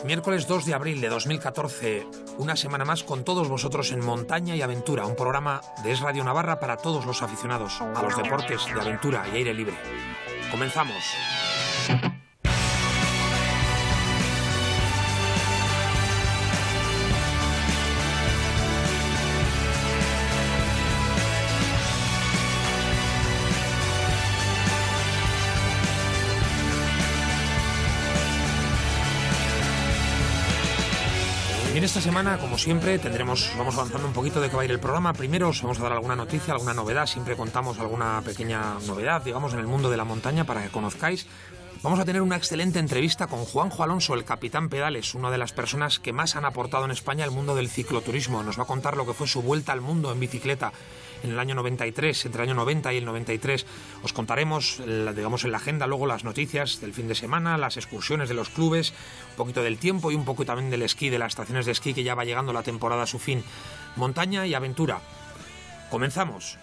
Miércoles 2 de abril de 2014, una semana más con todos vosotros en Montaña y Aventura, un programa de Es Radio Navarra para todos los aficionados a los deportes de aventura y aire libre. Comenzamos. En esta semana, como siempre, vamos avanzando un poquito de qué va a ir el programa. Primero os vamos a dar alguna noticia, alguna novedad. Siempre contamos alguna pequeña novedad, digamos, en el mundo de la montaña para que conozcáis. Vamos a tener una excelente entrevista con Juanjo Alonso, el capitán Pedales, una de las personas que más han aportado en España al mundo del cicloturismo. Nos va a contar lo que fue su vuelta al mundo en bicicleta en el año 93, entre el año 90 y el 93. Os contaremos, digamos, en la agenda luego las noticias del fin de semana, las excursiones de los clubes, un poquito del tiempo y un poco también del esquí, de las estaciones de esquí, que ya va llegando la temporada a su fin. Montaña y aventura. Comenzamos.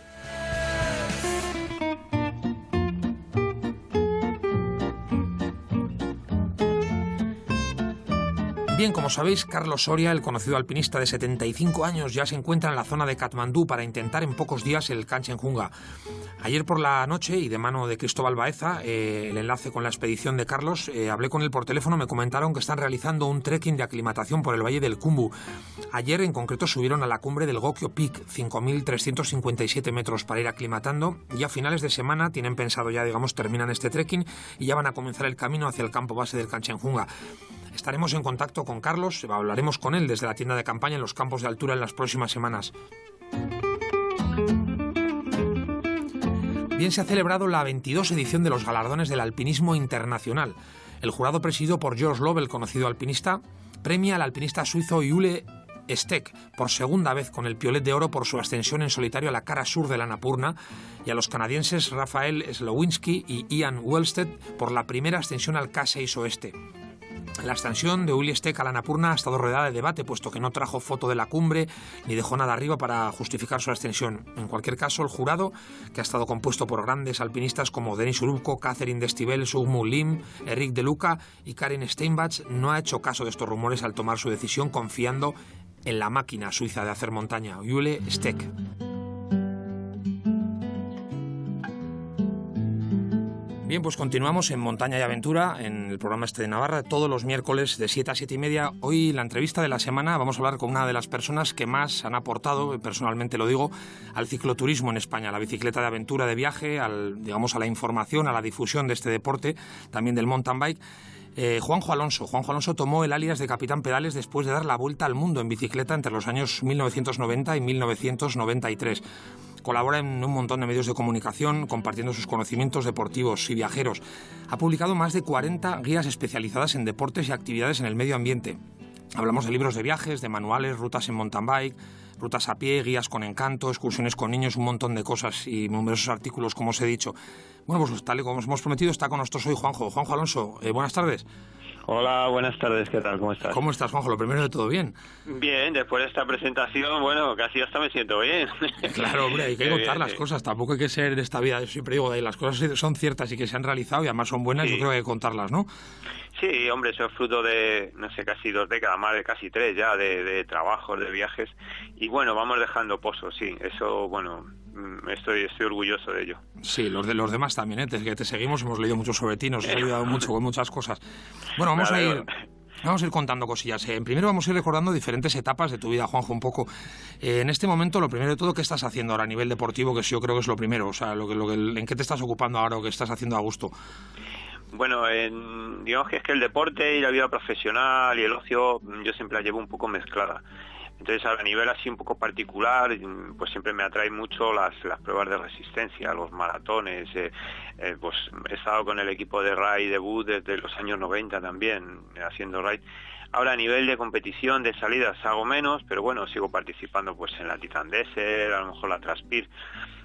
Bien, como sabéis, Carlos Soria, el conocido alpinista de 75 años, ya se encuentra en la zona de Katmandú para intentar en pocos días el Kanchenjunga. Ayer por la noche, y de mano de Cristóbal Baeza, el enlace con la expedición de Carlos, hablé con él por teléfono, me comentaron que están realizando un trekking de aclimatación por el Valle del Khumbu. Ayer, en concreto, subieron a la cumbre del Gokyo Peak, 5.357 metros, para ir aclimatando, y a finales de semana tienen pensado ya, digamos, terminan este trekking y ya van a comenzar el camino hacia el campo base del Kanchenjunga. Estaremos en contacto con Carlos, hablaremos con él desde la tienda de campaña en los campos de altura en las próximas semanas. Bien, se ha celebrado la 22 edición de los galardones del alpinismo internacional. El jurado, presidido por George Love, el conocido alpinista, premia al alpinista suizo Jule Steck por segunda vez con el piolet de oro por su ascensión en solitario a la cara sur del Annapurna, y a los canadienses Rafael Slowinski y Ian Wellstead por la primera ascensión al K6 oeste. La ascensión de Uli Steck a la Annapurna ha estado rodeada de debate, puesto que no trajo foto de la cumbre ni dejó nada arriba para justificar su ascensión. En cualquier caso, el jurado, que ha estado compuesto por grandes alpinistas como Denis Urubko, Catherine Destivelle, Sugmu Lim, Eric De Luca y Karin Steinbach, no ha hecho caso de estos rumores al tomar su decisión, confiando en la máquina suiza de hacer montaña, Uli Steck. Bien, pues continuamos en Montaña y Aventura, en el programa de Navarra, todos los miércoles de 7 a 7 y media. Hoy, la entrevista de la semana, vamos a hablar con una de las personas que más han aportado, personalmente lo digo, al cicloturismo en España, a la bicicleta de aventura, de viaje, a la información, a la difusión de este deporte, también del mountain bike. Juanjo Alonso tomó el alias de Capitán Pedales después de dar la vuelta al mundo en bicicleta entre los años 1990 y 1993. Colabora en un montón de medios de comunicación, compartiendo sus conocimientos deportivos y viajeros. Ha publicado más de 40 guías especializadas en deportes y actividades en el medio ambiente. Hablamos de libros de viajes, de manuales, rutas en mountain bike, rutas a pie, guías con encanto, excursiones con niños, un montón de cosas y numerosos artículos, como os he dicho. Bueno, pues tal y como os hemos prometido, está con nosotros hoy Juanjo Alonso. Buenas tardes. Hola, buenas tardes, ¿qué tal? ¿Cómo estás? ¿Cómo estás, Juanjo? Lo primero de todo, ¿bien? Bien, después de esta presentación, bueno, casi hasta me siento bien. Claro, hombre, hay que contar las cosas, tampoco hay que ser de esta vida, yo siempre digo, las cosas son ciertas y que se han realizado y además son buenas, sí. Yo creo que hay que contarlas, ¿no? Sí, hombre, eso es fruto de, no sé, casi 2 décadas, más de casi 3 ya, de trabajos, de viajes, y bueno, vamos dejando pozos, sí, eso, bueno, estoy orgulloso de ello. Sí, los demás también, que te seguimos, hemos leído mucho sobre ti, nos has ayudado mucho con muchas cosas. Bueno, vamos a ir contando cosillas. Primero vamos a ir recordando diferentes etapas de tu vida, Juanjo, un poco. En este momento, lo primero de todo, ¿qué estás haciendo ahora a nivel deportivo? Que yo creo que es lo primero, o sea, ¿en qué te estás ocupando ahora o qué estás haciendo a gusto? Bueno, digamos que es que el deporte y la vida profesional y el ocio yo siempre la llevo un poco mezclada. Entonces, a nivel así un poco particular, pues siempre me atraen mucho las pruebas de resistencia, los maratones. Pues he estado con el equipo de Raid debut desde los años 90 también, haciendo Raid. Ahora, a nivel de competición, de salidas, hago menos, pero bueno, sigo participando pues en la Titan Desert, a lo mejor la Transpir.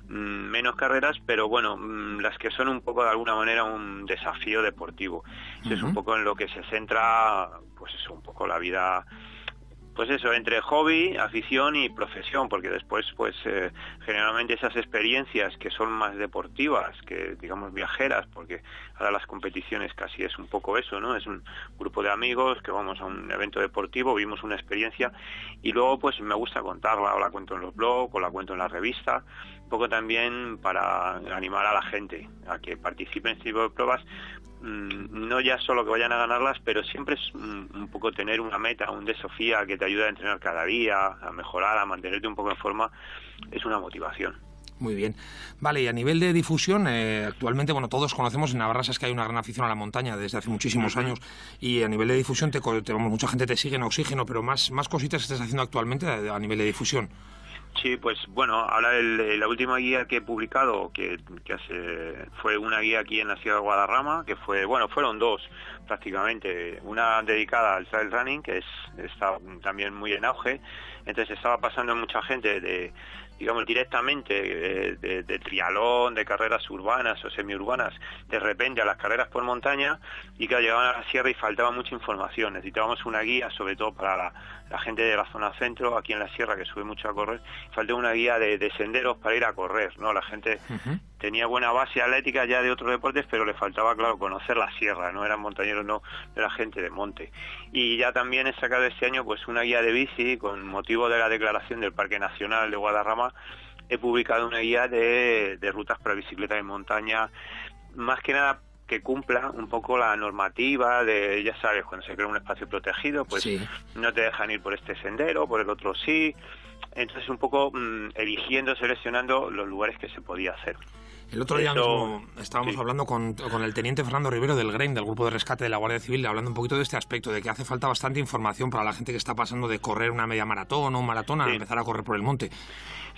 Menos carreras, pero bueno, las que son un poco de alguna manera un desafío deportivo. Es un poco en lo que se centra, pues eso, un poco la vida pues eso, entre hobby, afición y profesión, porque después pues generalmente esas experiencias que son más deportivas, que digamos viajeras, porque ahora las competiciones casi es un poco eso, ¿no? Es un grupo de amigos que vamos a un evento deportivo, vivimos una experiencia y luego pues me gusta contarla, o la cuento en los blogs, o la cuento en la revista, un poco también para animar a la gente a que participe en este tipo de pruebas, no ya solo que vayan a ganarlas, pero siempre es un poco tener una meta, un desafío que te ayuda a entrenar cada día, a mejorar, a mantenerte un poco en forma, es una motivación. Muy bien. Vale, y a nivel de difusión, actualmente, bueno, todos conocemos en Navarra es que hay una gran afición a la montaña desde hace muchísimos años, y a nivel de difusión mucha gente te sigue en Oxígeno, pero más cositas estás haciendo actualmente a nivel de difusión. Sí, pues bueno, ahora la última guía que he publicado, que fue una guía aquí en la ciudad de Guadarrama, que fueron dos prácticamente, una dedicada al trail running, que está también muy en auge, entonces estaba pasando mucha gente digamos directamente de triatlón, de carreras urbanas o semiurbanas, de repente a las carreras por montaña, y que llegaban a la sierra y faltaba mucha información. Necesitábamos una guía, sobre todo para la gente de la zona centro, aquí en la sierra, que sube mucho a correr, faltaba una guía de senderos para ir a correr, ¿no? La gente tenía buena base atlética ya de otros deportes, pero le faltaba, claro, conocer la sierra, no eran montañeros, no era gente de monte. Y ya también he sacado este año pues una guía de bici, con motivo de la declaración del Parque Nacional de Guadarrama, he publicado una guía de rutas para bicicleta de montaña, más que nada que cumpla un poco la normativa de, ya sabes, cuando se crea un espacio protegido, pues sí, no te dejan ir por este sendero, por el otro sí. Entonces un poco eligiendo, seleccionando los lugares que se podía hacer. El otro día mismo estábamos hablando con el teniente Fernando Rivero del GREIM, del Grupo de Rescate de la Guardia Civil, hablando un poquito de este aspecto, de que hace falta bastante información para la gente que está pasando de correr una media maratón o un maratón a empezar a correr por el monte.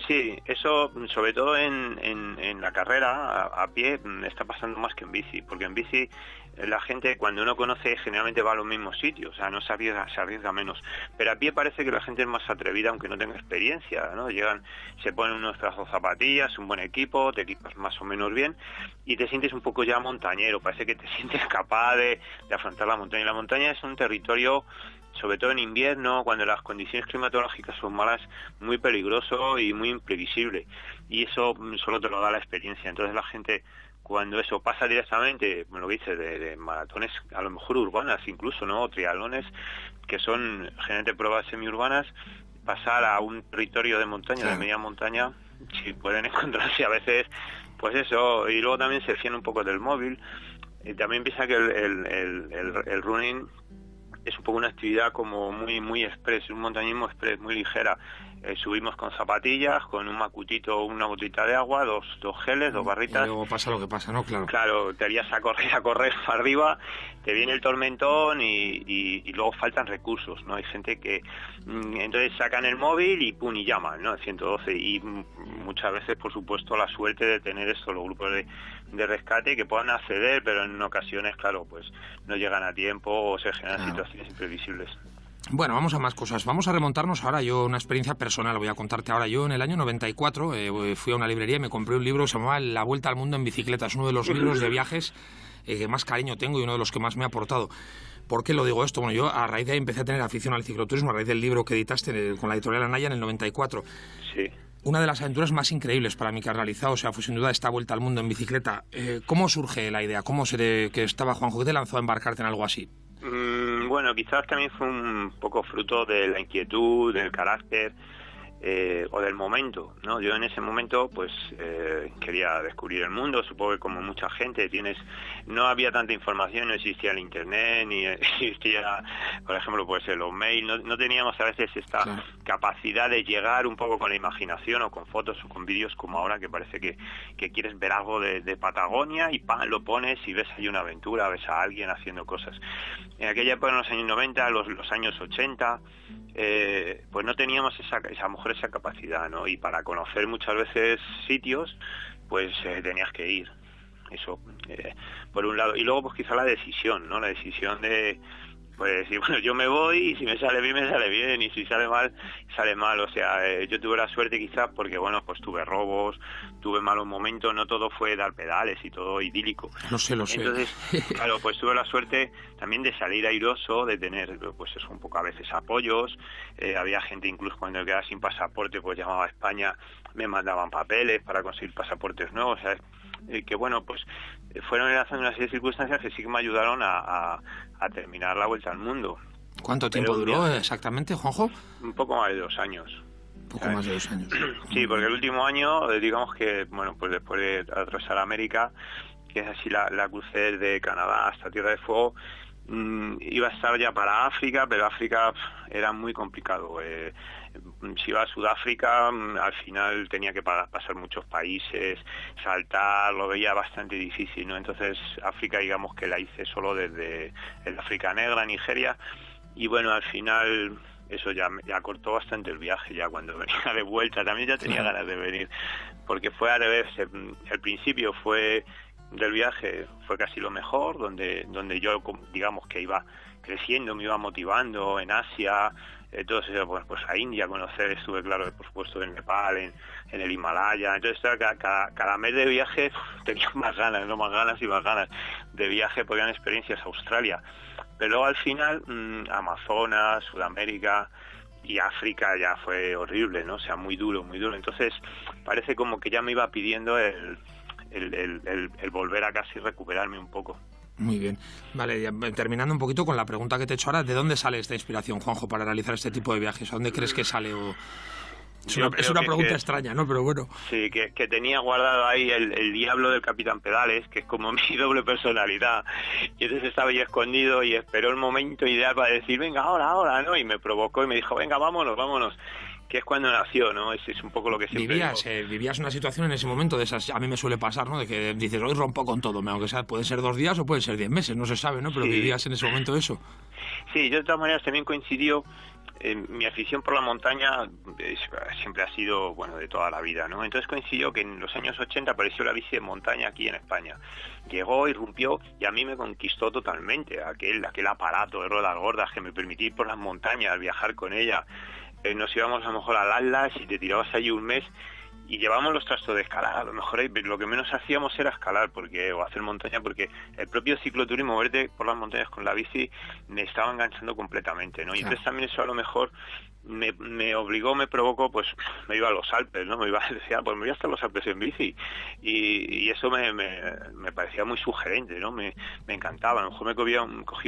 Sí, eso sobre todo en la carrera a pie está pasando más que en bici, porque en bici la gente cuando no conoce generalmente va a los mismos sitios, o sea, no se arriesga menos, pero a pie parece que la gente es más atrevida aunque no tenga experiencia, ¿no? Llegan, se ponen unos pedazos de zapatillas, un buen equipo, te equipas más o menos bien y te sientes un poco ya montañero, parece que te sientes capaz de afrontar la montaña. Y la montaña es un territorio, sobre todo en invierno, cuando las condiciones climatológicas son malas, muy peligroso y muy imprevisible, y eso solo te lo da la experiencia. Entonces la gente, cuando eso pasa directamente, lo que dices, de maratones a lo mejor urbanas incluso, ¿no? O triatlones, que son generalmente pruebas semiurbanas, pasar a un territorio de montaña, de media montaña, si pueden encontrarse a veces, pues eso, y luego también se fían un poco del móvil, y también piensa que el running es un poco una actividad como muy express, un montañismo express, muy ligera. Subimos con zapatillas, con un macutito, una botita de agua, dos geles, dos barritas. Y luego pasa lo que pasa, ¿no? Claro, te harías a correr para arriba, te viene el tormentón y luego faltan recursos, ¿no? Hay gente que entonces sacan el móvil y pum, y llaman, ¿no? 112, y muchas veces, por supuesto, la suerte de tener esto, los grupos de rescate que puedan acceder, pero en ocasiones, claro, pues no llegan a tiempo o se generan situaciones imprevisibles. Bueno, vamos a más cosas. Vamos a remontarnos ahora. Yo, una experiencia personal, voy a contarte ahora. Yo en el año 94 fui a una librería y me compré un libro que se llamaba La Vuelta al Mundo en Bicicleta. Es uno de los libros de viajes que más cariño tengo y uno de los que más me ha aportado. ¿Por qué lo digo esto? Bueno, yo a raíz de ahí empecé a tener afición al cicloturismo, a raíz del libro que editaste con la editorial Anaya en el 94. Sí. Una de las aventuras más increíbles para mí que has realizado, o sea, fue sin duda esta Vuelta al Mundo en bicicleta. ¿Cómo surge la idea? ¿Cómo que estaba Juanjo que te lanzó a embarcarte en algo así? Bueno, quizás también fue un poco fruto de la inquietud, del carácter o del momento, ¿no? Yo en ese momento pues quería descubrir el mundo, supongo que como mucha gente no había tanta información, no existía el internet, ni existía, por ejemplo, pues los mails, no teníamos a veces esta capacidad de llegar un poco con la imaginación o con fotos o con vídeos como ahora, que parece que quieres ver algo de Patagonia y ¡pam!, lo pones y ves ahí una aventura, ves a alguien haciendo cosas. En aquella época, en los años 90, los años 80, pues no teníamos a lo mejor esa capacidad, ¿no? Y para conocer muchas veces sitios, pues tenías que ir. Eso, por un lado. Y luego, pues quizá la decisión, ¿no? La decisión de Pues sí, bueno, yo me voy y si me sale bien, me sale bien, y si sale mal, sale mal. O sea, yo tuve la suerte quizás porque, bueno, pues tuve robos, tuve malos momentos, no todo fue dar pedales y todo idílico. Lo sé. Entonces, claro, pues tuve la suerte también de salir airoso, de tener, pues eso, un poco a veces apoyos. Había gente incluso cuando quedaba sin pasaporte, pues llamaba a España, me mandaban papeles para conseguir pasaportes nuevos. O sea, que bueno, pues fueron enlazando una serie de circunstancias que sí que me ayudaron a terminar la vuelta al mundo. ¿Cuánto tiempo duró exactamente, Juanjo? Un poco más de 2 años. Poco más de 2 años. Sí, porque el último año, digamos que, bueno, pues después de atravesar América, que es así la crucé de Canadá hasta Tierra de Fuego, iba a estar ya para África, pero África era muy complicado. Si iba a Sudáfrica, al final tenía que pasar muchos países, saltar, lo veía bastante difícil, ¿no? Entonces África, digamos que la hice solo desde el África Negra, Nigeria, y bueno, al final eso ya cortó bastante el viaje. Ya cuando venía de vuelta también ya tenía ganas de venir, porque fue al revés. El principio fue del viaje fue casi lo mejor, donde yo, digamos, que iba creciendo, me iba motivando en Asia, todo eso, pues a India conocer, estuve, claro, por supuesto, en Nepal, en el Himalaya. Entonces cada mes de viaje tenía más ganas de viaje, porque eran experiencias. A Australia, pero luego al final Amazonas, Sudamérica y África ya fue horrible, ¿no? O sea, muy duro. Entonces parece como que ya me iba pidiendo el volver a casa y recuperarme un poco. Muy bien. Vale, ya, terminando un poquito con la pregunta que te he hecho ahora, ¿de dónde sale esta inspiración, Juanjo, para realizar este tipo de viajes? ¿A dónde crees que sale? Es una pregunta extraña, ¿no? Pero bueno. Sí, que tenía guardado ahí el diablo del Capitán Pedales, que es como mi doble personalidad. Y entonces estaba ahí escondido y esperó el momento ideal para decir, venga, ahora, ¿no? Y me provocó y me dijo, venga, vámonos. Que es cuando nació, ¿no? Es un poco lo que siempre vivías una situación en ese momento de esas, a mí me suele pasar, ¿no? De que dices, hoy rompo con todo, aunque sea, puede ser 2 días o pueden ser 10 meses, no se sabe, ¿no? Pero sí. ¿Vivías en ese momento eso? Sí, yo de todas maneras también coincidió, mi afición por la montaña siempre ha sido, bueno, de toda la vida, ¿no? Entonces coincidió que en los años 80 apareció la bici de montaña aquí en España. Llegó, irrumpió y a mí me conquistó totalmente aquel aparato de ruedas gordas que me permitía ir por las montañas, viajar con ella. Nos íbamos a lo mejor al Atlas y te tirabas allí un mes y llevábamos los trastos de escalar. A lo mejor lo que menos hacíamos era escalar o hacer montaña, porque el propio cicloturismo, moverte por las montañas con la bici, me estaba enganchando completamente, ¿no? Y entonces también eso a lo mejor me obligó, me provocó, pues me iba a los Alpes, ¿no? Decía, pues me voy hasta los Alpes en bici, y eso me parecía muy sugerente, ¿no? Me encantaba. A lo mejor cogía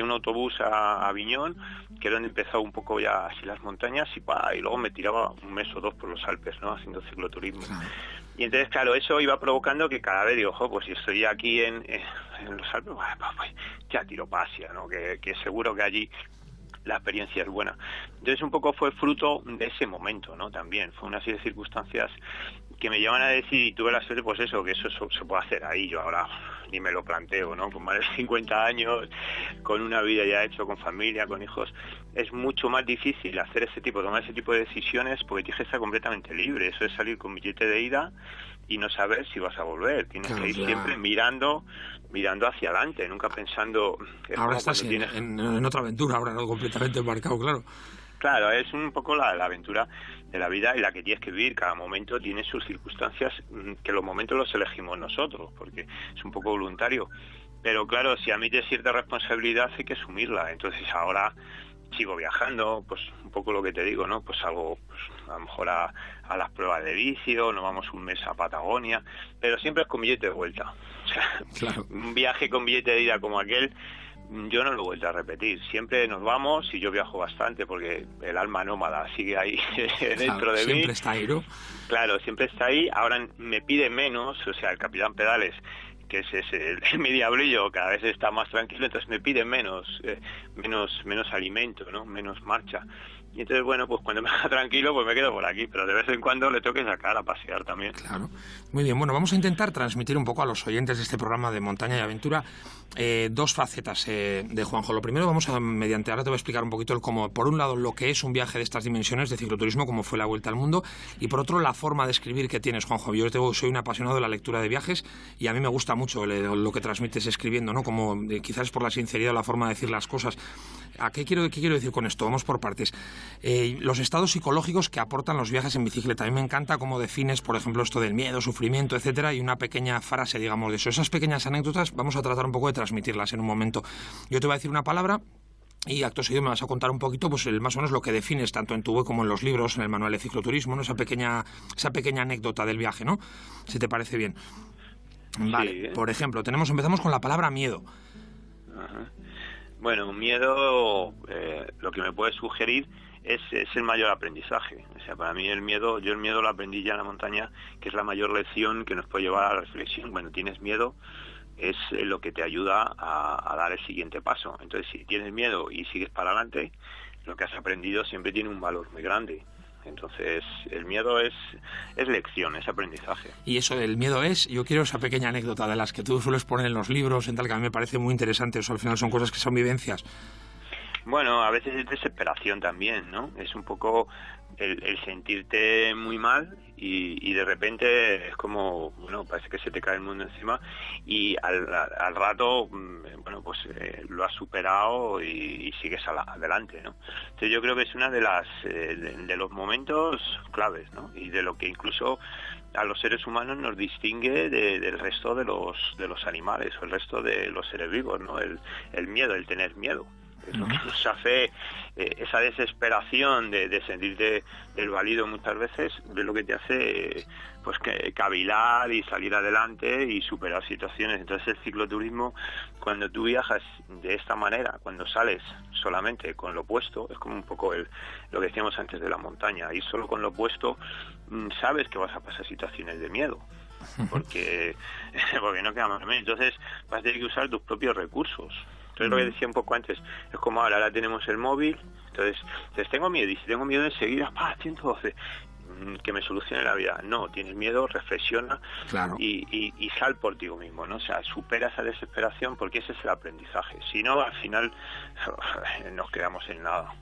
un autobús a Aviñón, que era donde empezaba un poco ya así las montañas, y luego me tiraba un mes o 2 por los Alpes, ¿no? Haciendo cicloturismo. Claro. Y entonces, claro, eso iba provocando que cada vez digo, pues si estoy aquí en los Alpes, pues ya tiro para Asia, ¿no? Que seguro que allí la experiencia es buena. Entonces un poco fue fruto de ese momento, ¿no? También fue una serie de circunstancias que me llevan a decir, y tuve la suerte, pues eso, que eso se puede hacer ahí. Yo ahora ni me lo planteo, ¿no? Con más de 50 años, con una vida ya hecha, con familia, con hijos, es mucho más difícil tomar ese tipo de decisiones, porque tienes que estar completamente libre. Eso es salir con billete de ida y no saber si vas a volver. Tienes que ir siempre mirando hacia adelante, nunca pensando... Ahora estás en otra aventura, ahora no completamente embarcado, claro. Claro, es un poco la aventura de la vida en la que tienes que vivir. Cada momento tiene sus circunstancias, que los momentos los elegimos nosotros, porque es un poco voluntario. Pero claro, si admites cierta responsabilidad hay que asumirla. Entonces ahora sigo viajando, pues un poco lo que te digo, ¿no? Pues algo, pues, a lo mejor a las pruebas de vicio, nos vamos un mes a Patagonia, pero siempre es con billete de vuelta. O sea, claro. Un viaje con billete de ida como aquel, yo no lo he vuelto a repetir. Siempre nos vamos, y yo viajo bastante porque el alma nómada sigue ahí dentro de mí. Siempre está ahí, ¿no? Claro, siempre está ahí. Ahora me pide menos, o sea, el Capitán Pedales, que es mi diablillo, cada vez está más tranquilo, entonces me pide menos alimento, ¿no? Menos marcha. Y entonces, bueno, pues cuando me deja tranquilo, pues me quedo por aquí, pero de vez en cuando le tengo que sacar a pasear también. Claro. Muy bien, bueno, vamos a intentar transmitir un poco a los oyentes de este programa de Montaña y Aventura dos facetas de Juanjo. Lo primero, ahora te voy a explicar un poquito el cómo, por un lado, lo que es un viaje de estas dimensiones de cicloturismo, como fue la Vuelta al Mundo, y por otro, la forma de escribir que tienes, Juanjo. Yo soy un apasionado de la lectura de viajes y a mí me gusta mucho lo que transmites escribiendo, ¿no? Como quizás por la sinceridad, la forma de decir las cosas. ¿Qué quiero decir con esto? Vamos por partes. Los estados psicológicos que aportan los viajes en bicicleta. A mí me encanta cómo defines, por ejemplo, esto del miedo, sufrimiento, etcétera, y una pequeña frase, digamos, de eso. Esas pequeñas anécdotas vamos a tratar un poco de transmitirlas en un momento. Yo te voy a decir una palabra y acto seguido me vas a contar un poquito, pues más o menos lo que defines tanto en tu web como en los libros, en el manual de cicloturismo, ¿no? Esa pequeña anécdota del viaje, ¿no? Si te parece bien. Vale, sí. Por ejemplo, empezamos con la palabra miedo. Ajá. Bueno, miedo, lo que me puede sugerir es el mayor aprendizaje. O sea, para mí yo el miedo lo aprendí ya en la montaña, que es la mayor lección que nos puede llevar a la reflexión. Cuando tienes miedo es lo que te ayuda a dar el siguiente paso. Entonces, si tienes miedo y sigues para adelante, lo que has aprendido siempre tiene un valor muy grande. Entonces, el miedo es lección, es aprendizaje. Y eso del miedo yo quiero esa pequeña anécdota de las que tú sueles poner en los libros, en tal, que a mí me parece muy interesante. Eso al final son cosas que son vivencias. Bueno, a veces es desesperación también, ¿no? Es un poco el sentirte muy mal y de repente es como, bueno, parece que se te cae el mundo encima y al rato, bueno, pues lo has superado y sigues adelante, ¿no? Entonces yo creo que es una de los momentos claves, ¿no? Y de lo que incluso a los seres humanos nos distingue del resto de los animales o el resto de los seres vivos, ¿no? El miedo, el tener miedo. Es lo que nos hace esa desesperación de sentirte desvalido muchas veces, de lo que te hace pues cavilar y salir adelante y superar situaciones. Entonces el cicloturismo, cuando tú viajas de esta manera, cuando sales solamente con lo opuesto, es como un poco lo que decíamos antes de la montaña, ir solo con lo opuesto, sabes que vas a pasar situaciones de miedo. Porque no queda más remedio. Entonces vas a tener que usar tus propios recursos. Entonces lo que decía un poco antes, es como ahora tenemos el móvil, entonces tengo miedo, y si tengo miedo enseguida, 112, que me solucione la vida. No, tienes miedo, reflexiona, claro. y sal por ti mismo, ¿no? O sea, supera esa desesperación, porque ese es el aprendizaje. Si no, al final nos quedamos en nada.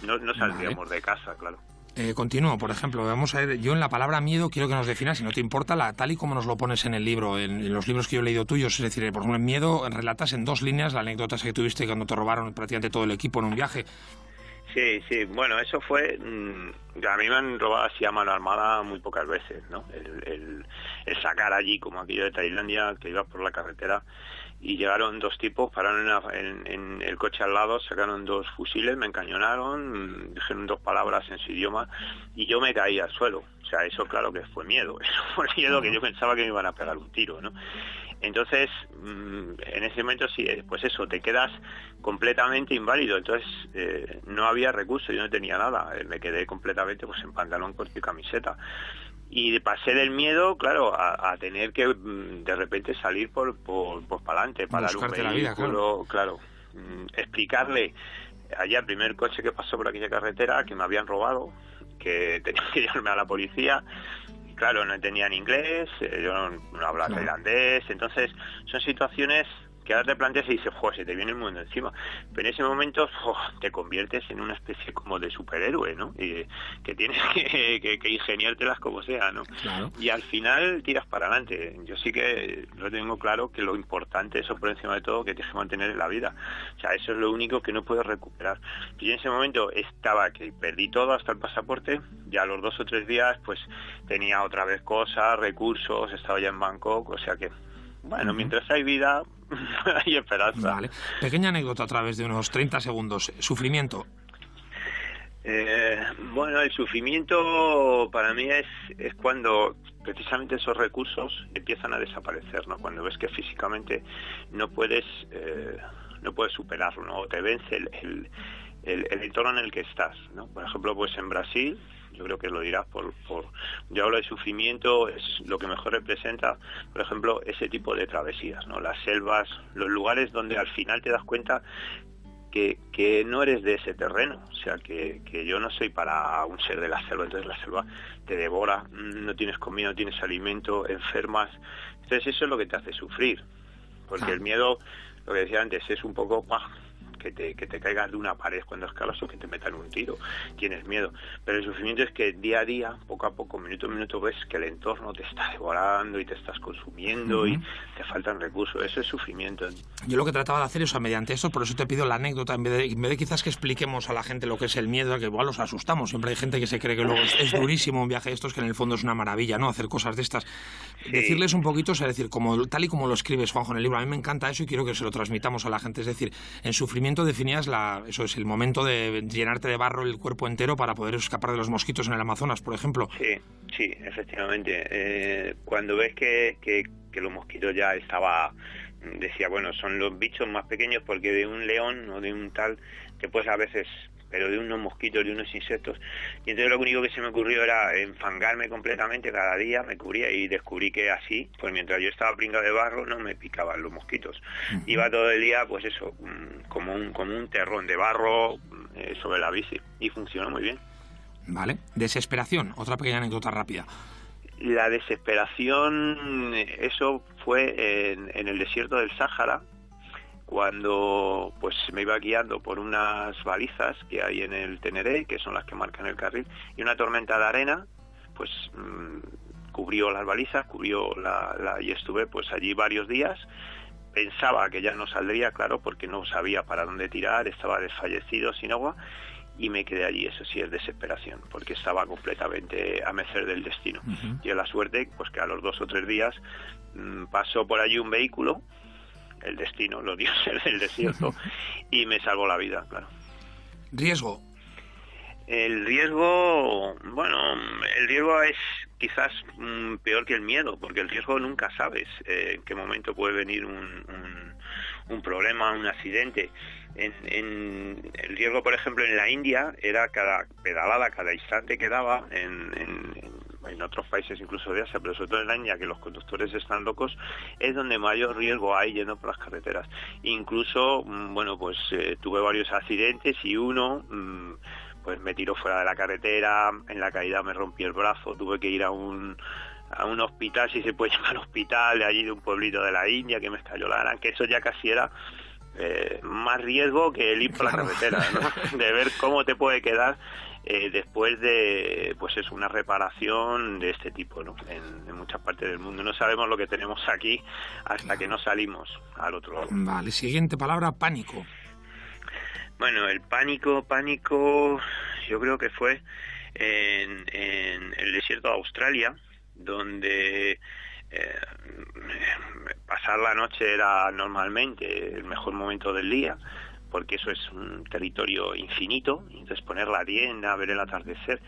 No saldríamos de casa, claro. Continúo, por ejemplo, vamos a ver, yo en la palabra miedo quiero que nos definas, si no te importa, tal y como nos lo pones en el libro, en los libros que yo he leído tuyos, es decir, por ejemplo, en miedo relatas en 2 líneas la anécdota que tuviste cuando te robaron prácticamente todo el equipo en un viaje. Sí, bueno, eso fue, a mí me han robado así a mano armada muy pocas veces, ¿no? El sacar allí, como aquello de Tailandia, que ibas por la carretera, y llegaron 2 tipos, pararon en el coche al lado, sacaron 2 fusiles, me encañonaron, dijeron 2 palabras en su idioma y yo me caí al suelo. O sea, eso claro que fue miedo, eso fue miedo, que yo pensaba que me iban a pegar un tiro, ¿no? Entonces, en ese momento sí, pues eso, te quedas completamente inválido. Entonces, no había recursos, yo no tenía nada, me quedé completamente pues en pantalón, corto y camiseta. Y pasé del miedo, claro, a tener que de repente salir por para adelante, parar un vehículo, vida, claro. Explicarle allá al primer coche que pasó por aquella carretera que me habían robado, que tenía que llevarme a la policía. Claro, no entendían inglés, yo no hablaba tailandés, entonces son situaciones que ahora te planteas y dices, se te viene el mundo encima. Pero en ese momento te conviertes en una especie como de superhéroe, ¿no? Y que tienes que ingeniártelas como sea, ¿no? Claro. Y al final tiras para adelante. Yo sí que lo tengo claro, que lo importante, eso por encima de todo, que tienes que mantener en la vida. O sea, eso es lo único que no puedes recuperar. Y en ese momento estaba que perdí todo, hasta el pasaporte. Ya a los 2 o 3 días, pues tenía otra vez cosas, recursos, estaba ya en Bangkok, o sea que, bueno, mientras hay vida, hay esperanza. Vale. Pequeña anécdota a través de unos 30 segundos. Sufrimiento. Bueno, el sufrimiento para mí es cuando precisamente esos recursos empiezan a desaparecer, ¿no? Cuando ves que físicamente no puedes superarlo, ¿no? O te vence el entorno en el que estás, ¿no? Por ejemplo, pues en Brasil, yo creo que lo dirás yo hablo de sufrimiento, es lo que mejor representa, por ejemplo, ese tipo de travesías, ¿no? Las selvas, los lugares donde al final te das cuenta que no eres de ese terreno, o sea, que yo no soy para un ser de la selva, entonces la selva te devora, no tienes comida, no tienes alimento, enfermas, entonces eso es lo que te hace sufrir, porque el miedo, lo que decía antes, es un poco que te caigas de una pared cuando escalas o que te metan un tiro, tienes miedo, pero el sufrimiento es que día a día, poco a poco, minuto a minuto, ves que el entorno te está devorando y te estás consumiendo y te faltan recursos, eso es sufrimiento. Yo lo que trataba de hacer es, mediante esto, por eso te pido la anécdota, en vez de quizás que expliquemos a la gente lo que es el miedo, que igual los asustamos, siempre hay gente que se cree que luego es durísimo un viaje de estos, que en el fondo es una maravilla, ¿no?, hacer cosas de estas. Sí. Decirles un poquito, o sea, decir, tal y como lo escribes, Juanjo, en el libro, a mí me encanta eso y quiero que se lo transmitamos a la gente, es decir, en sufrimiento definías eso es el momento de llenarte de barro el cuerpo entero para poder escapar de los mosquitos en el Amazonas, por ejemplo. Sí, efectivamente. Cuando ves que los mosquitos ya decía, bueno, son los bichos más pequeños, porque de un león o de un tal te puedes a veces, pero de unos mosquitos, de unos insectos, y entonces lo único que se me ocurrió era enfangarme completamente cada día, me cubría y descubrí que así, pues mientras yo estaba pringado de barro no me picaban los mosquitos. Iba todo el día, pues eso, como un terrón de barro sobre la bici, y funcionó muy bien. Vale. Desesperación, otra pequeña anécdota rápida. La desesperación, eso fue en el desierto del Sáhara, cuando pues me iba guiando por unas balizas que hay en el Teneré, que son las que marcan el carril, y una tormenta de arena pues cubrió las balizas, y estuve pues allí varios días. Pensaba que ya no saldría, claro, porque no sabía para dónde tirar, estaba desfallecido, sin agua, y me quedé allí. Eso sí es desesperación, porque estaba completamente a merced del destino. Y la suerte, pues que a los 2 o 3 días pasó por allí un vehículo, el destino, los dioses del desierto, y me salvó la vida, claro. ¿Riesgo? El riesgo es quizás peor que el miedo, porque el riesgo nunca sabes en qué momento puede venir un problema, un accidente. En el riesgo, por ejemplo, en la India, era cada pedalada, cada instante que daba, en otros países incluso de Asia, pero sobre todo en la India, que los conductores están locos, es donde mayor riesgo hay yendo por las carreteras. Incluso, tuve varios accidentes y uno pues me tiró fuera de la carretera, en la caída me rompí el brazo, tuve que ir a un hospital, si se puede llamar hospital, de allí de un pueblito de la India, que me estalló la gran, que eso ya casi era más riesgo que el ir por la carretera, ¿no? De ver cómo te puede quedar después de, pues es una reparación de este tipo, ¿no? En muchas partes del mundo no sabemos lo que tenemos aquí hasta que no salimos al otro lado. Vale, siguiente palabra, pánico. Bueno, el pánico yo creo que fue en el desierto de Australia, donde pasar la noche era normalmente el mejor momento del día, porque eso es un territorio infinito, entonces poner la tienda, ver el atardecer.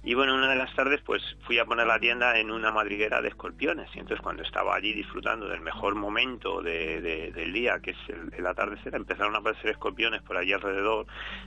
Y bueno, una de las tardes pues fui a poner la tienda en una madriguera de escorpiones, y entonces cuando estaba allí disfrutando del mejor momento del día, que es el atardecer, empezaron a aparecer escorpiones por allí alrededor,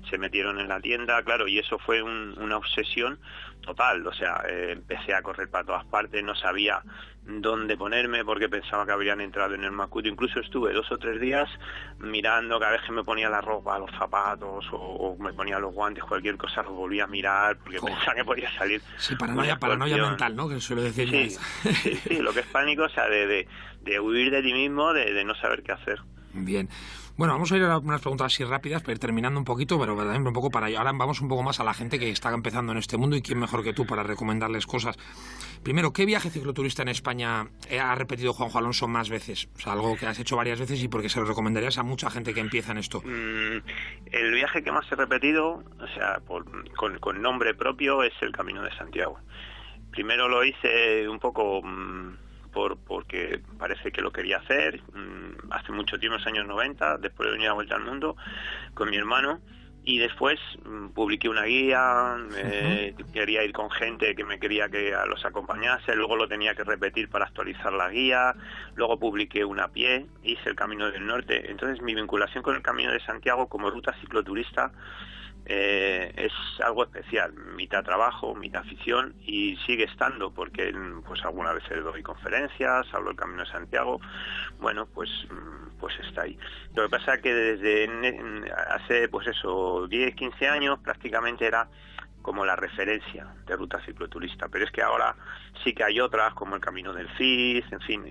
se metieron en la tienda, claro, y eso fue una obsesión total, o sea, empecé a correr para todas partes, no sabía dónde ponerme porque pensaba que habrían entrado en el macuto. Incluso estuve 2 o 3 días mirando, cada vez que me ponía la ropa, los zapatos o me ponía los guantes, cualquier cosa, los volvía a mirar porque pensaba que podía salir. Sí, paranoia mental, ¿no? Que suele decir. Sí, lo que es pánico, o sea, de huir de ti mismo, de no saber qué hacer. Bien. Bueno, vamos a ir a unas preguntas así rápidas para ir terminando un poquito, pero también un poco para ahora vamos un poco más a la gente que está empezando en este mundo y quién mejor que tú para recomendarles cosas. Primero, ¿qué viaje cicloturista en España ha repetido Juanjo Alonso más veces? O sea, algo que has hecho varias veces y porque se lo recomendarías a mucha gente que empieza en esto. El viaje que más he repetido, o sea, con nombre propio, es el Camino de Santiago. Primero lo hice un poco porque parece que lo quería hacer hace mucho tiempo, en los años 90, después de venir a Vuelta al Mundo con mi hermano, y después publiqué una guía, quería ir con gente que me quería que los acompañase, luego lo tenía que repetir para actualizar la guía, luego publiqué una a pie, hice el Camino del Norte. Entonces mi vinculación con el Camino de Santiago como ruta cicloturista es algo especial, mitad trabajo, mitad afición, y sigue estando, porque pues algunas veces doy conferencias, hablo del Camino de Santiago, bueno, pues está ahí. Lo que pasa es que desde hace, pues eso, 10, 15 años prácticamente era como la referencia de ruta cicloturista, pero es que ahora sí que hay otras, como el Camino del Cid, en fin,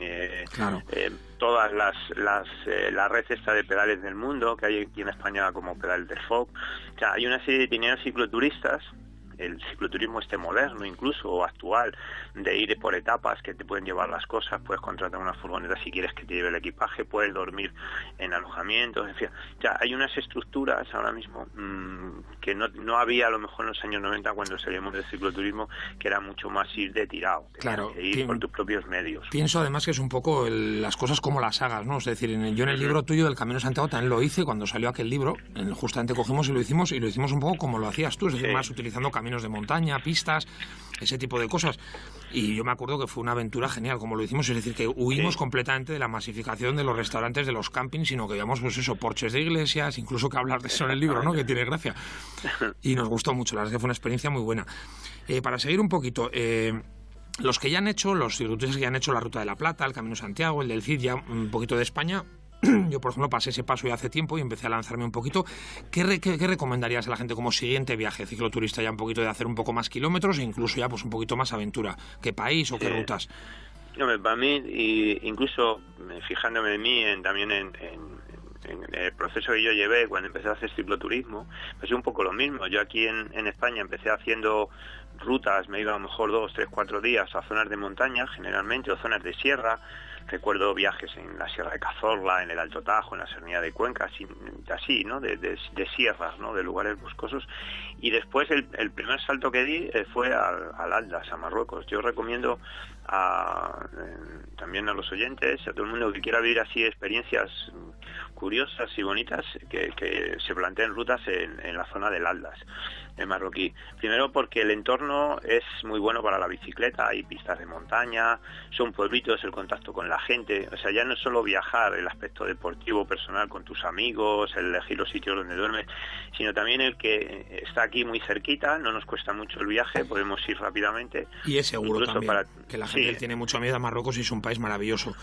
claro. Todas la red esta de pedales del mundo, que hay aquí en España como Pedales del FOC, o sea, hay una serie de itinerarios cicloturistas, el cicloturismo moderno incluso, o actual, de ir por etapas que te pueden llevar las cosas, puedes contratar una furgoneta si quieres que te lleve el equipaje, puedes dormir en alojamientos, en fin, o sea, hay unas estructuras ahora mismo que no había a lo mejor en los años 90 cuando salíamos del cicloturismo, que era mucho más ir de tirado, claro, que ir por tus propios medios. Pienso además que es un poco las cosas como las hagas, ¿no? Es decir, yo en el libro tuyo del Camino de Santiago también lo hice cuando salió aquel libro, justamente cogimos y lo hicimos un poco como lo hacías tú, es decir, más utilizando caminos de montaña, pistas, ese tipo de cosas. Y yo me acuerdo que fue una aventura genial como lo hicimos, es decir, que huimos completamente de la masificación de los restaurantes, de los campings, sino que íbamos, pues eso, porches de iglesias, incluso que hablar de eso en el libro, ¿no? Que tiene gracia. Y nos gustó mucho, la verdad es que fue una experiencia muy buena. Para seguir un poquito, los que ya han hecho, los cicloturistas que ya han hecho la Ruta de la Plata, el Camino de Santiago, el del Cid, ya un poquito de España. Yo, por ejemplo, pasé ese paso ya hace tiempo y empecé a lanzarme un poquito. ¿Qué recomendarías a la gente como siguiente viaje cicloturista? Ya un poquito de hacer un poco más kilómetros e incluso ya pues un poquito más aventura. ¿Qué país o qué rutas? Para mí, incluso fijándome en mí, también en el proceso que yo llevé cuando empecé a hacer cicloturismo, pues es un poco lo mismo. Yo aquí en España empecé haciendo rutas, me iba a lo mejor 2, 3, 4 días a zonas de montaña, generalmente, o zonas de sierra. Recuerdo viajes en la Sierra de Cazorla, en el Alto Tajo, en la Serranía de Cuenca, así, ¿no? De sierras, ¿no? De lugares boscosos. Y después el primer salto que di fue al Atlas, a Marruecos. Yo recomiendo también a los oyentes, a todo el mundo que quiera vivir así experiencias curiosas y bonitas, que se planteen rutas en la zona del Atlas, en marroquí. Primero porque el entorno es muy bueno para la bicicleta, hay pistas de montaña, son pueblitos, el contacto con la gente, o sea, ya no es solo viajar, el aspecto deportivo, personal con tus amigos, el elegir los sitios donde duermes, sino también el que está aquí muy cerquita, no nos cuesta mucho el viaje, podemos ir rápidamente. Y es seguro también, que la gente tiene mucho miedo a Marruecos y es un país maravilloso.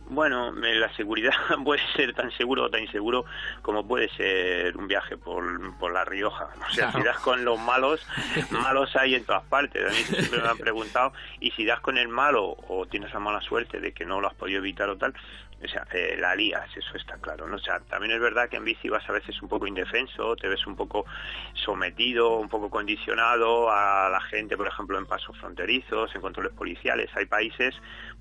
Bueno, la seguridad puede ser tan seguro o tan inseguro como puede ser un viaje por La Rioja. O sea, claro. Si das con los malos hay en todas partes. A mí siempre me han preguntado, y si das con el malo o tienes la mala suerte de que no lo has podido evitar o tal, o sea, la lías, eso está claro, ¿no? O sea, también es verdad que en bici vas a veces un poco indefenso, te ves un poco sometido, un poco condicionado a la gente, por ejemplo, en pasos fronterizos, en controles policiales. Hay países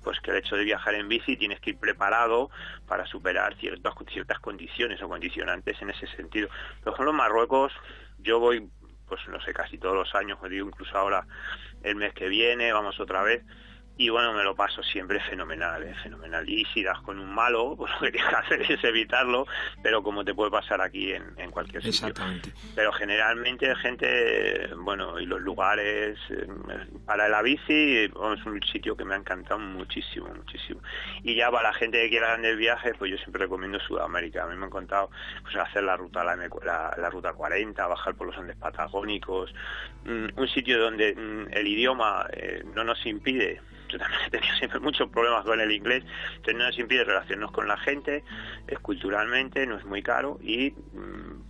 pues que el hecho de viajar en bici tienes que ir preparado para superar ciertas condiciones o condicionantes en ese sentido. Por ejemplo, en Marruecos yo voy, pues no sé, casi todos los años, me digo, incluso ahora el mes que viene, vamos otra vez. Y bueno, me lo paso siempre fenomenal. Y si das con un malo, pues lo que tienes que hacer es evitarlo, pero como te puede pasar aquí en cualquier sitio. Exactamente. Pero generalmente gente, bueno, y los lugares para la bici, es un sitio que me ha encantado muchísimo. Y ya para la gente que quiera andar el viaje, pues yo siempre recomiendo Sudamérica. A mí me han contado pues hacer la ruta la ruta 40, bajar por los Andes patagónicos, un sitio donde el idioma no nos impide. Yo también he tenido siempre muchos problemas con el inglés, entonces no nos impide relacionarnos con la gente, culturalmente no es muy caro, y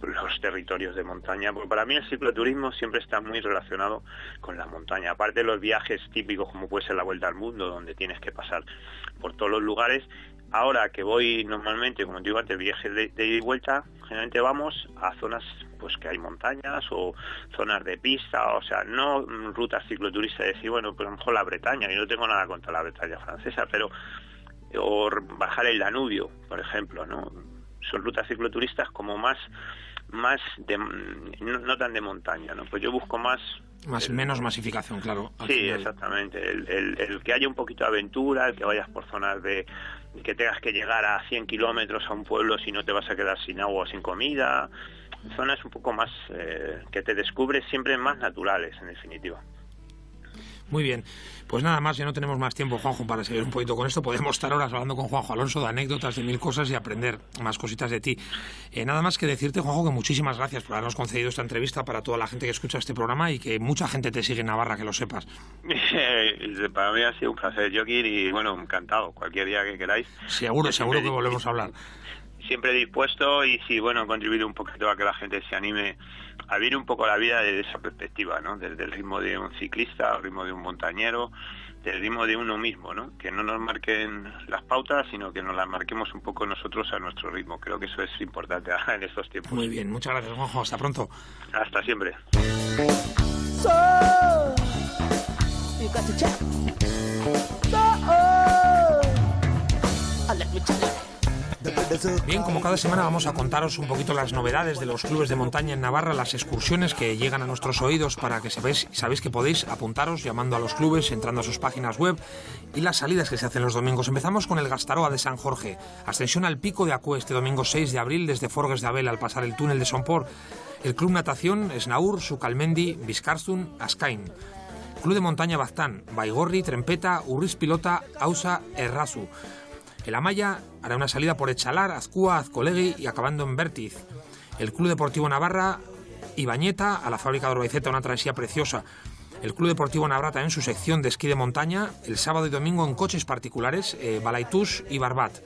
los territorios de montaña, porque para mí el cicloturismo siempre está muy relacionado con la montaña, aparte de los viajes típicos como puede ser la Vuelta al Mundo, donde tienes que pasar por todos los lugares. Ahora que voy normalmente, como te digo antes, viajes de ida y vuelta, generalmente vamos a zonas pues que hay montañas o zonas de pista, o sea, no rutas cicloturistas de decir, bueno, pues a lo mejor la Bretaña, y no tengo nada contra la Bretaña francesa, pero o bajar el Danubio, por ejemplo, ¿no? Son rutas cicloturistas como más de, no tan de montaña, ¿no? Pues yo busco menos masificación, claro. Sí, final. Exactamente. El que haya un poquito de aventura, el que vayas por zonas que tengas que llegar a 100 kilómetros a un pueblo si no te vas a quedar sin agua o sin comida. Zonas un poco más que te descubres siempre más naturales, en definitiva. Muy bien, pues nada más, ya no tenemos más tiempo, Juanjo, para seguir un poquito con esto. Podemos estar horas hablando con Juanjo Alonso de anécdotas, de mil cosas y aprender más cositas de ti. Nada más que decirte, Juanjo, que muchísimas gracias por habernos concedido esta entrevista para toda la gente que escucha este programa y que mucha gente te sigue en Navarra, que lo sepas. Para mí ha sido un placer, Joaquín, y bueno, encantado, cualquier día que queráis. Seguro que volvemos a hablar. Siempre dispuesto y sí, bueno, contribuir un poquito a que la gente se anime a vivir un poco la vida desde esa perspectiva, ¿no? Desde el ritmo de un ciclista, el ritmo de un montañero, del ritmo de uno mismo, ¿no? Que no nos marquen las pautas, sino que nos las marquemos un poco nosotros a nuestro ritmo. Creo que eso es importante en estos tiempos. Muy bien, muchas gracias, Juanjo. Hasta pronto. Hasta siempre. Bien, como cada semana vamos a contaros un poquito las novedades de los clubes de montaña en Navarra, las excursiones que llegan a nuestros oídos para que sabéis que podéis apuntaros llamando a los clubes, entrando a sus páginas web y las salidas que se hacen los domingos. Empezamos con el Gastaroa de San Jorge, ascensión al Pico de Acué este domingo 6 de abril desde Forgues de Abel al pasar el túnel de Somport. El Club Natación Snaur, Sucalmendi, Vizcarzun, Ascain. Club de Montaña Baztán, Baigorri, Trempeta, Urriz Pilota, Ausa, Errazu. El Amaya hará una salida por Echalar, Azcúa, Azcolegui y acabando en Vértiz. El Club Deportivo Navarra, Ibañeta, a la fábrica de Orbaiceta, una travesía preciosa. El Club Deportivo Navarra en su sección de esquí de montaña, el sábado y domingo en coches particulares, Balaitús y Barbat.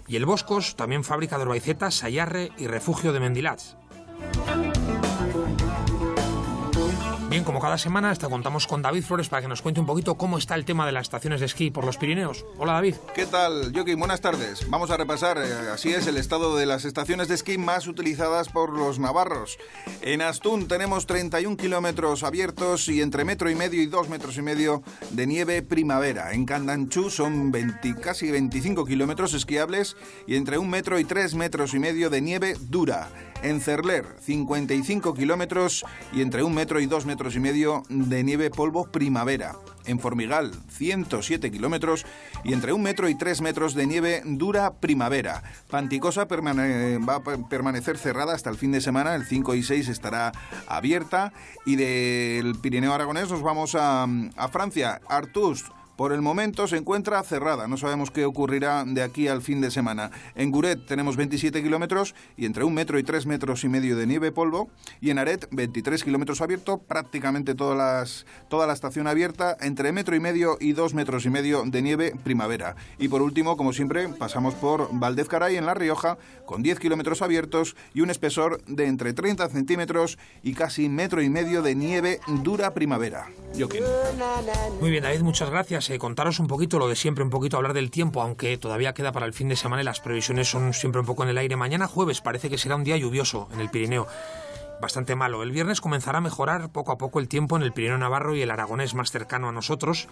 Y el Boscos, también fábrica de Orbaiceta, Sayarre y refugio de Mendilats. Bien, como cada semana, contamos con David Flores para que nos cuente un poquito cómo está el tema de las estaciones de esquí por los Pirineos. Hola, David. ¿Qué tal, Joaquín? Buenas tardes. Vamos a repasar, así es, el estado de las estaciones de esquí más utilizadas por los navarros. En Astún tenemos 31 kilómetros abiertos y entre 1,5 metros y 2,5 metros de nieve primavera. En Candanchú son casi 25 kilómetros esquiables y entre 1 metro y 3,5 metros de nieve dura. En Cerler, 55 kilómetros y entre 1 metro y 2,5 metros de nieve polvo primavera. En Formigal, 107 kilómetros y entre 1 metro y 3 metros de nieve dura primavera. Panticosa va a permanecer cerrada hasta el fin de semana, el 5 y 6 estará abierta. Y del Pirineo Aragonés nos vamos a Francia, Artús. Por el momento se encuentra cerrada, no sabemos qué ocurrirá de aquí al fin de semana. En Guret tenemos 27 kilómetros y entre 1 metro y 3,5 metros de nieve polvo. Y en Aret, 23 kilómetros abierto, prácticamente toda la estación abierta, entre 1,5 metros y 2,5 metros de nieve primavera. Y por último, como siempre, pasamos por Valdezcaray en La Rioja, con 10 kilómetros abiertos y un espesor de entre 30 centímetros y casi 1,5 metros de nieve dura primavera. Joaquín. Muy bien, David, muchas gracias. Contaros un poquito lo de siempre, un poquito hablar del tiempo, aunque todavía queda para el fin de semana y las previsiones son siempre un poco en el aire. Mañana jueves parece que será un día lluvioso en el Pirineo, bastante malo. El viernes comenzará a mejorar poco a poco el tiempo en el Pirineo Navarro y el Aragonés más cercano a nosotros,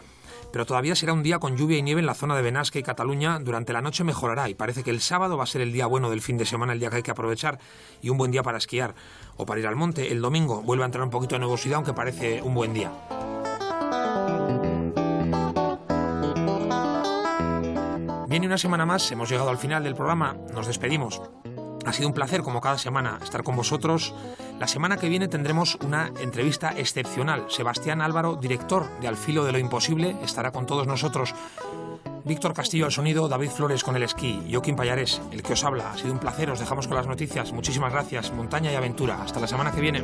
pero todavía será un día con lluvia y nieve en la zona de Benasque y Cataluña. Durante la noche mejorará y parece que el sábado va a ser el día bueno del fin de semana, el día que hay que aprovechar y un buen día para esquiar o para ir al monte. El domingo vuelve a entrar un poquito de nubosidad, aunque parece un buen día. Bien, y una semana más hemos llegado al final del programa, nos despedimos. Ha sido un placer, como cada semana, estar con vosotros. La semana que viene tendremos una entrevista excepcional. Sebastián Álvaro, director de Al Filo de lo Imposible, estará con todos nosotros. Víctor Castillo al sonido, David Flores con el esquí, Joaquín Pallares, el que os habla. Ha sido un placer, os dejamos con las noticias. Muchísimas gracias, montaña y aventura. Hasta la semana que viene.